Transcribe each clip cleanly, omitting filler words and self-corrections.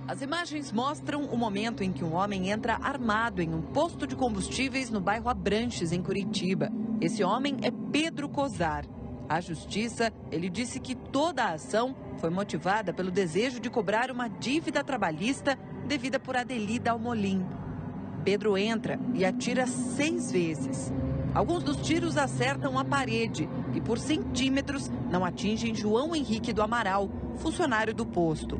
As imagens mostram o momento em que um homem entra armado em um posto de combustíveis no bairro Abranches, em Curitiba. Esse homem é Pedro Cozar. À justiça, ele disse que toda a ação foi motivada pelo desejo de cobrar uma dívida trabalhista devida por Adeli Dalmolin. Pedro entra e atira 6 vezes. Alguns dos tiros acertam a parede e, por centímetros, não atingem João Henrique do Amaral, funcionário do posto.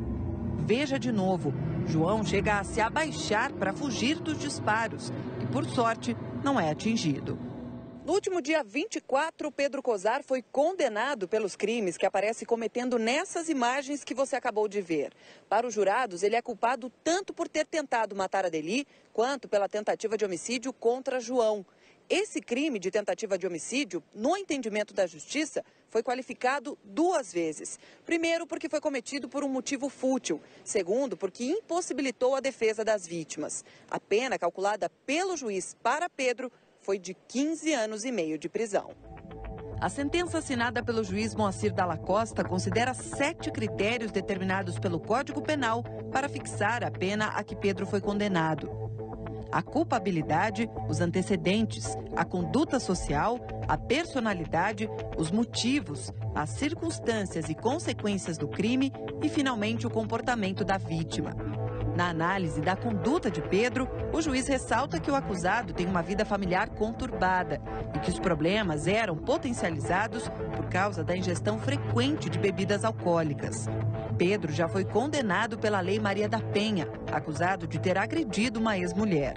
Veja de novo, João chega a se abaixar para fugir dos disparos e, por sorte, não é atingido. No último dia 24, Pedro Cozar foi condenado pelos crimes que aparece cometendo nessas imagens que você acabou de ver. Para os jurados, ele é culpado tanto por ter tentado matar Adeli, quanto pela tentativa de homicídio contra João. Esse crime de tentativa de homicídio, no entendimento da justiça, foi qualificado 2 vezes. Primeiro, porque foi cometido por um motivo fútil. Segundo, porque impossibilitou a defesa das vítimas. A pena calculada pelo juiz para Pedro foi de 15 anos e meio de prisão. A sentença assinada pelo juiz Moacir Dalla Costa considera 7 critérios determinados pelo Código Penal para fixar a pena a que Pedro foi condenado. A culpabilidade, os antecedentes, a conduta social, a personalidade, os motivos, as circunstâncias e consequências do crime e, finalmente, o comportamento da vítima. Na análise da conduta de Pedro, o juiz ressalta que o acusado tem uma vida familiar conturbada e que os problemas eram potencializados por causa da ingestão frequente de bebidas alcoólicas. Pedro já foi condenado pela Lei Maria da Penha, acusado de ter agredido uma ex-mulher.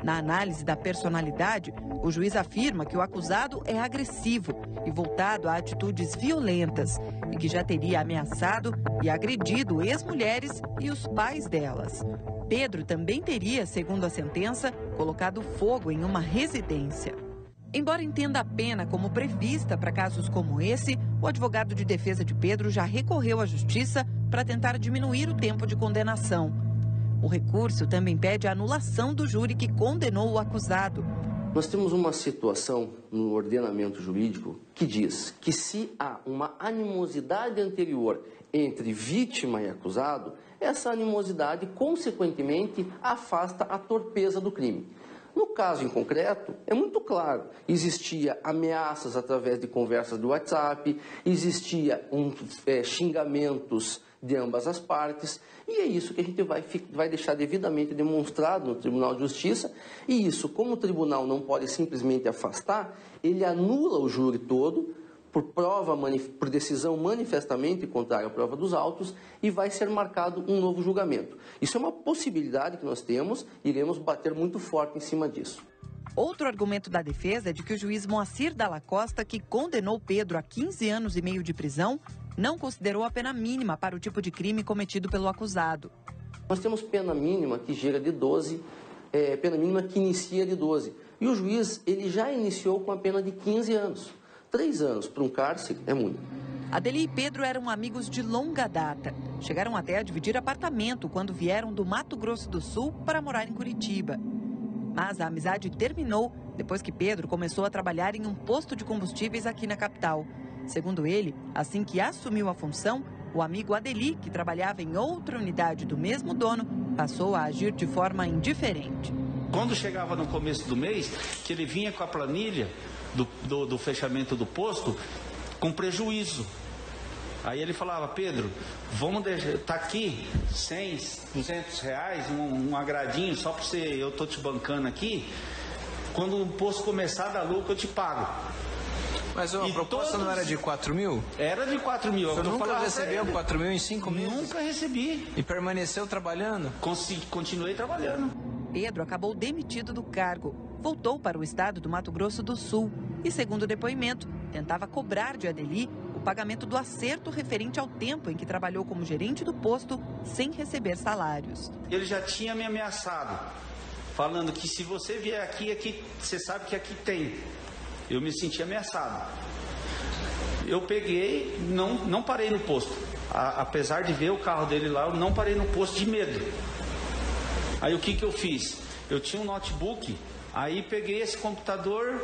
Na análise da personalidade, o juiz afirma que o acusado é agressivo e voltado a atitudes violentas e que já teria ameaçado e agredido ex-mulheres e os pais delas. Pedro também teria, segundo a sentença, colocado fogo em uma residência. Embora entenda a pena como prevista para casos como esse, o advogado de defesa de Pedro já recorreu à justiça para tentar diminuir o tempo de condenação. O recurso também pede a anulação do júri que condenou o acusado. Nós temos uma situação no ordenamento jurídico que diz que se há uma animosidade anterior entre vítima e acusado, essa animosidade, consequentemente, afasta a torpeza do crime. No caso em concreto, é muito claro, existia ameaças através de conversas do WhatsApp, existia xingamentos de ambas as partes, e é isso que a gente vai deixar devidamente demonstrado no Tribunal de Justiça, e isso, como o tribunal não pode simplesmente afastar, ele anula o júri todo, por decisão manifestamente contrária à prova dos autos, e vai ser marcado um novo julgamento. Isso é uma possibilidade que nós temos, e iremos bater muito forte em cima disso. Outro argumento da defesa é de que o juiz Moacir Dalla Costa, que condenou Pedro a 15 anos e meio de prisão, não considerou a pena mínima para o tipo de crime cometido pelo acusado. Nós temos pena mínima que gira de 12, pena mínima que inicia de 12. E o juiz, ele já iniciou com a pena de 15 anos. 3 anos para um cárcere é muito. Adeli e Pedro eram amigos de longa data. Chegaram até a dividir apartamento quando vieram do Mato Grosso do Sul para morar em Curitiba. Mas a amizade terminou depois que Pedro começou a trabalhar em um posto de combustíveis aqui na capital. Segundo ele, assim que assumiu a função, o amigo Adeli, que trabalhava em outra unidade do mesmo dono, passou a agir de forma indiferente. Quando chegava no começo do mês, que ele vinha com a planilha do fechamento do posto com prejuízo. Aí ele falava: Pedro, vamos deixar, tá aqui 100, 200 reais, um agradinho só para você, eu tô te bancando aqui, quando o posto começar a dar lucro eu te pago. Mas a proposta não era de 4 mil? Era de 4 mil. Você nunca recebeu 4 mil em 5 meses? Nunca recebi. E permaneceu trabalhando? Continuei trabalhando. Pedro acabou demitido do cargo, voltou para o estado do Mato Grosso do Sul e, segundo o depoimento, tentava cobrar de Adeli o pagamento do acerto referente ao tempo em que trabalhou como gerente do posto sem receber salários. Ele já tinha me ameaçado, falando que se você vier aqui você sabe que aqui tem. Eu me senti ameaçado. Eu peguei, não parei no posto. Apesar de ver o carro dele lá, eu não parei no posto de medo. Aí o que eu fiz? Eu tinha um notebook, aí peguei esse computador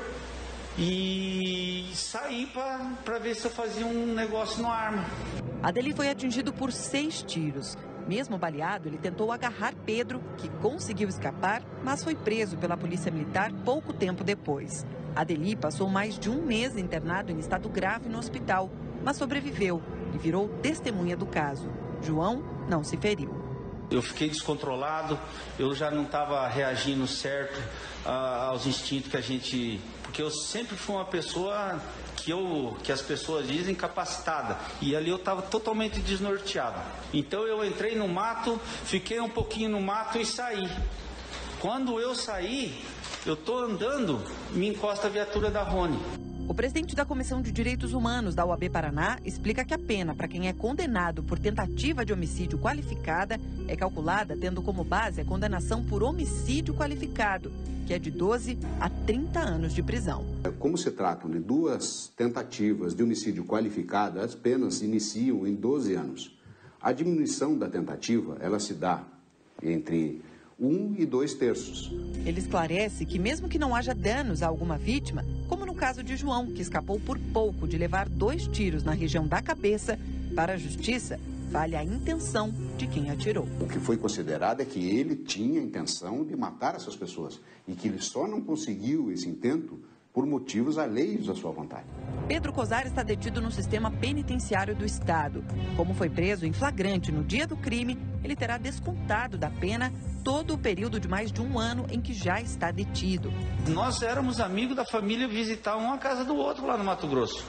e saí para ver se eu fazia um negócio no arma. Adeli foi atingido por 6 tiros. Mesmo baleado, ele tentou agarrar Pedro, que conseguiu escapar, mas foi preso pela polícia militar pouco tempo depois. Adeli passou mais de um mês internado em estado grave no hospital, mas sobreviveu e virou testemunha do caso. João não se feriu. Eu fiquei descontrolado, eu já não estava reagindo certo aos instintos que a gente... Porque eu sempre fui uma pessoa que as pessoas dizem capacitada. E ali eu estava totalmente desnorteado. Então eu entrei no mato, fiquei um pouquinho no mato e saí. Quando eu saí, eu estou andando, me encosta a viatura da Rony. O presidente da Comissão de Direitos Humanos da OAB Paraná explica que a pena para quem é condenado por tentativa de homicídio qualificada é calculada tendo como base a condenação por homicídio qualificado, que é de 12 a 30 anos de prisão. Como se tratam de duas tentativas de homicídio qualificado, as penas iniciam em 12 anos. A diminuição da tentativa, ela se dá entre 1 e 2/3. Ele esclarece que mesmo que não haja danos a alguma vítima, como no caso de João, que escapou por pouco de levar 2 tiros na região da cabeça, para a justiça vale a intenção de quem atirou. O que foi considerado é que ele tinha a intenção de matar essas pessoas e que ele só não conseguiu esse intento por motivos alheios à sua vontade. Pedro Cosar está detido no sistema penitenciário do estado. Como foi preso em flagrante no dia do crime, ele terá descontado da pena todo o período de mais de 1 ano em que já está detido. Nós éramos amigos da família, visitar um a casa do outro lá no Mato Grosso.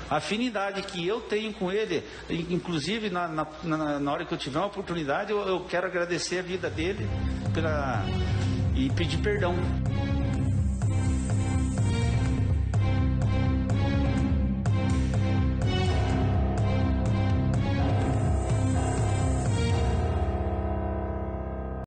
A afinidade que eu tenho com ele, inclusive na hora que eu tiver uma oportunidade, eu quero agradecer a vida dele e pedir perdão.